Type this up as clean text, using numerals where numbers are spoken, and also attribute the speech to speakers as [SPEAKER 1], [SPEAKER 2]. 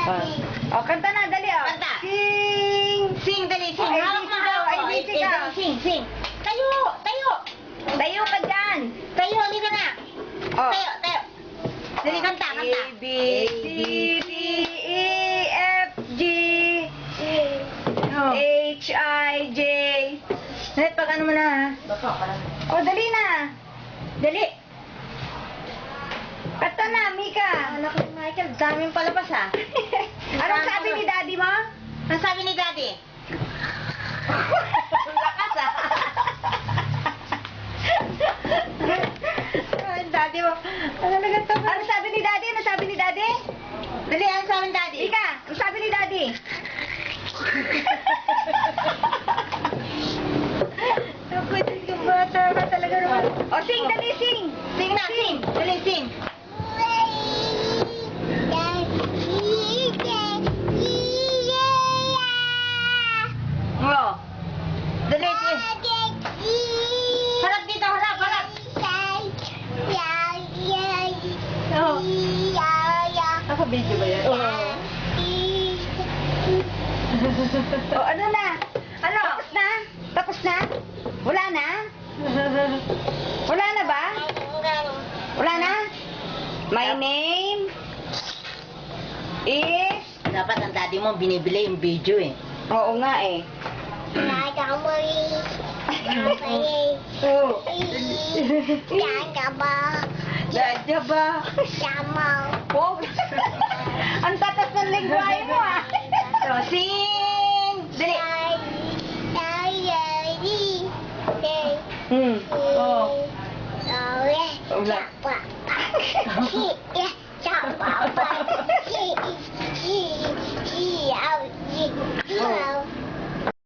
[SPEAKER 1] Oh, kanta na, dali oh.
[SPEAKER 2] Kanta.
[SPEAKER 1] Sing!
[SPEAKER 2] Sing, dali, sing.
[SPEAKER 1] Oh,
[SPEAKER 2] Hawak
[SPEAKER 1] ABC
[SPEAKER 2] mo,
[SPEAKER 1] daw,
[SPEAKER 2] hawak mo.
[SPEAKER 1] ABC ka.
[SPEAKER 2] Sing, sing. Tayo, tayo.
[SPEAKER 1] Tayo ka dyan.
[SPEAKER 2] Tayo, hindi ka na.
[SPEAKER 1] Oh.
[SPEAKER 2] Tayo, tayo. Dali, kanta, kanta.
[SPEAKER 1] A, B, C, D, E, F, G,
[SPEAKER 2] Oh.
[SPEAKER 1] H, I, J. Net, pag ano mo na ha?
[SPEAKER 2] Baka ka lang.
[SPEAKER 1] Oh, dali na. Dali. Kanta na, Mika.
[SPEAKER 2] Anak ni Michael, daming palabas ha.
[SPEAKER 1] Anong sabi ni daddy mo?
[SPEAKER 2] Ang sabi ni Daddy?
[SPEAKER 1] Lakas ah.
[SPEAKER 2] Ay, Daddy mo. Ano naganda ba?
[SPEAKER 1] Ano sabi ni daddy? Ano sabi ni daddy?
[SPEAKER 2] Dali, ano sabi ni Daddy?
[SPEAKER 1] Mika, ano sabi ni daddy?
[SPEAKER 2] Ako, yung bata ka talaga naman.
[SPEAKER 1] Oh, sing, dali, sing.
[SPEAKER 2] Sing na, sing. Dali, sing. Oh. Dali, sing. Harap dito, harap, harap. Oh. Ako, video ba yan?
[SPEAKER 1] Oh, ano na? Ano? Tapos na? Tapos na? Wala na? Wala na ba? Wala na? My name is...
[SPEAKER 2] Dapat ang daddy mo binibili yung video eh.
[SPEAKER 1] Oo nga eh. Oo. Dadya ba? Oh. Ang tatas ng lingwahe